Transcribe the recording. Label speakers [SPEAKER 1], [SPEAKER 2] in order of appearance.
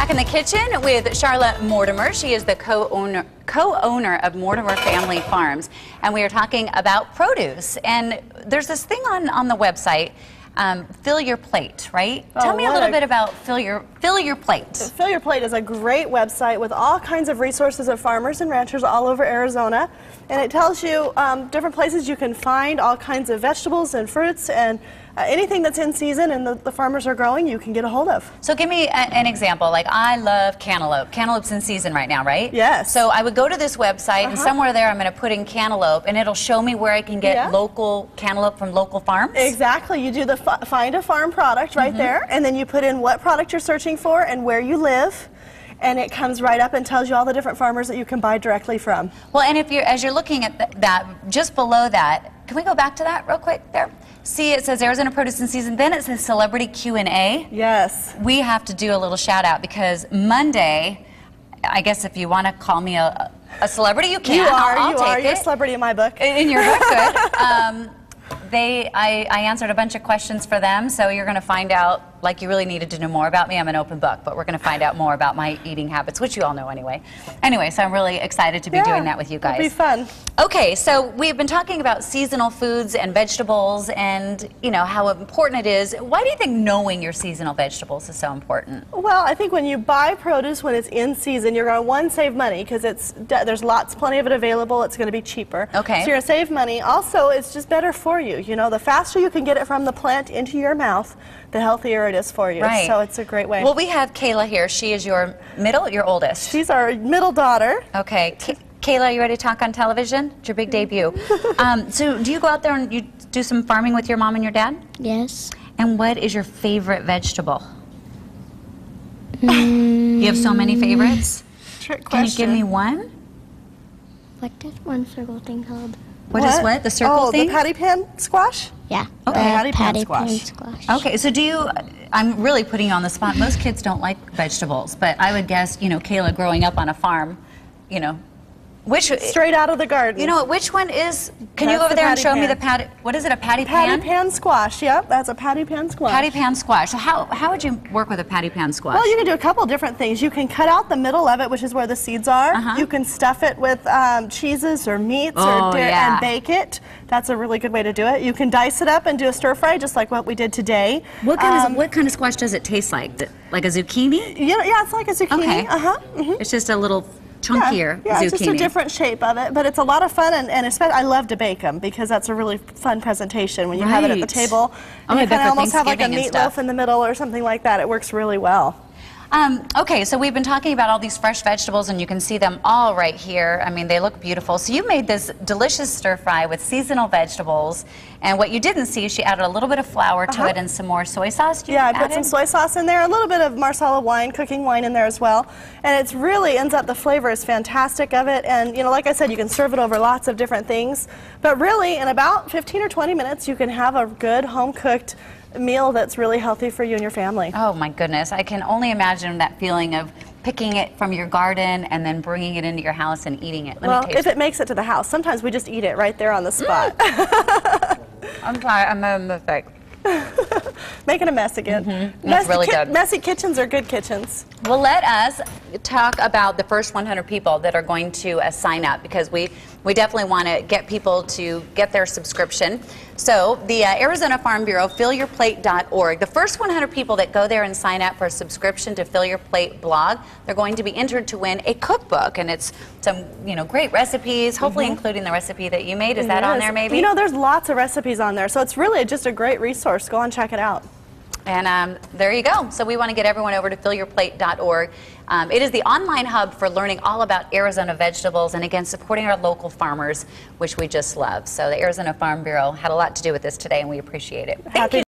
[SPEAKER 1] back in the kitchen with Charlotte Mortimer. She is the co-owner of Mortimer Family Farms, and we are talking about produce. And there's this thing on the website, Fill Your Plate, right? Tell me a little bit about Fill Your Plate.
[SPEAKER 2] Fill Your Plate is a great website with all kinds of resources of farmers and ranchers all over Arizona, and it tells you different places you can find all kinds of vegetables and fruits and anything that's in season and the farmers are growing, you can get a hold of.
[SPEAKER 1] So give me an example. Like, I love cantaloupe. Cantaloupe's in season right now, right?
[SPEAKER 2] Yes.
[SPEAKER 1] So I would go to this website, and somewhere there I'm going to put in cantaloupe, and it'll show me where I can get local cantaloupe from local farms?
[SPEAKER 2] Exactly. You do the find a farm product right there, and then you put in what product you're searching for and where you live. And it comes right up and tells you all the different farmers that you can buy directly from.
[SPEAKER 1] Well, and if you're, as you're looking at that, just below that, can we go back to that real quick there? See, it says Arizona Produce in Season, then it says Celebrity Q&A.
[SPEAKER 2] Yes.
[SPEAKER 1] We have to do a little shout out because Monday, I guess if you want to call me a celebrity, you can. I'll take it.
[SPEAKER 2] You're a celebrity in my book.
[SPEAKER 1] In your book, good. I answered a bunch of questions for them, so you're going to find out, like you really needed to know more about me. I'm an open book, but we're going to find out more about my eating habits, which you all know anyway. Anyway, so I'm really excited to be doing that with you guys.
[SPEAKER 2] It'll be fun.
[SPEAKER 1] Okay, so we've been talking about seasonal foods and vegetables and, you know, how important it is. Why do you think knowing your seasonal vegetables is so important?
[SPEAKER 2] Well, I think when you buy produce when it's in season, you're going to, save money because there's plenty of it available. It's going to be cheaper.
[SPEAKER 1] Okay.
[SPEAKER 2] So you're going to save money. Also, it's just better for you. You know, the faster you can get it from the plant into your mouth, the healthier it is for you.
[SPEAKER 1] Right.
[SPEAKER 2] So it's a great way.
[SPEAKER 1] Well, we have Kayla here. She is your your oldest.
[SPEAKER 2] She's our middle daughter.
[SPEAKER 1] Okay. Kayla, you ready to talk on television? It's your big debut. So do you go out there and you do some farming with your mom and your dad?
[SPEAKER 3] Yes.
[SPEAKER 1] And what is your favorite vegetable? You have so many favorites?
[SPEAKER 2] Trick
[SPEAKER 1] Can you
[SPEAKER 2] question.
[SPEAKER 1] give me one?
[SPEAKER 3] What does one circle thing called?
[SPEAKER 1] What is what? The circle thing?
[SPEAKER 2] Oh, the patty pan squash?
[SPEAKER 3] Yeah.
[SPEAKER 1] Okay.
[SPEAKER 2] Patty pan squash.
[SPEAKER 1] Okay, so I'm really putting you on the spot. Most kids don't like vegetables, but I would guess, you know, Kayla growing up on a farm, you know,
[SPEAKER 2] straight out of the garden.
[SPEAKER 1] You know what, which one is, can you go over there and show me the patty, what is it, a patty pan?
[SPEAKER 2] Patty pan squash, yep, that's a patty pan squash.
[SPEAKER 1] Patty pan squash. So how would you work with a patty pan squash?
[SPEAKER 2] Well, you can do a couple different things. You can cut out the middle of it, which is where the seeds are. You can stuff it with cheeses or meats and bake it. That's a really good way to do it. You can dice it up and do a stir fry, just like what we did today.
[SPEAKER 1] What kind of squash does it taste like? Like a zucchini?
[SPEAKER 2] Yeah, it's like a zucchini.
[SPEAKER 1] Okay. It's just a little chunkier
[SPEAKER 2] zucchini.
[SPEAKER 1] It's
[SPEAKER 2] just a different shape of it, but it's a lot of fun, and especially I love to bake them because that's a really fun presentation when you have it at the table. And you kind of almost have like a meatloaf in the middle or something like that. It works really well.
[SPEAKER 1] Okay, so we've been talking about all these fresh vegetables, and you can see them all right here. I mean, they look beautiful. So you made this delicious stir fry with seasonal vegetables, and what you didn't see is she added a little bit of flour to it and some more soy sauce.
[SPEAKER 2] I put some soy sauce in there, a little bit of Marsala wine, cooking wine in there as well, and it's really ends up, the flavor is fantastic of it, and you know, like I said, you can serve it over lots of different things, but really in about 15 or 20 minutes you can have a good home-cooked meal that's really healthy for you and your family.
[SPEAKER 1] Oh my goodness, I can only imagine that feeling of picking it from your garden and then bringing it into your house and eating it.
[SPEAKER 2] Well, if it makes it to the house, sometimes we just eat it right there on the spot.
[SPEAKER 1] I'm sorry, I'm a mistake.
[SPEAKER 2] Making a mess again.
[SPEAKER 1] That's really good.
[SPEAKER 2] Messy kitchens are good kitchens.
[SPEAKER 1] Well, let us talk about the first 100 people that are going to sign up, because we definitely want to get people to get their subscription. So the Arizona Farm Bureau, fillyourplate.org, the first 100 people that go there and sign up for a subscription to Fill Your Plate blog, they're going to be entered to win a cookbook, and it's some great recipes, hopefully including the recipe that you made. Is that on there maybe?
[SPEAKER 2] You know, there's lots of recipes on there, so it's really just a great resource. Go and check it out.
[SPEAKER 1] And there you go. So we want to get everyone over to fillyourplate.org. It is the online hub for learning all about Arizona vegetables and, again, supporting our local farmers, which we just love. So the Arizona Farm Bureau had a lot to do with this today, and we appreciate it. Thank you.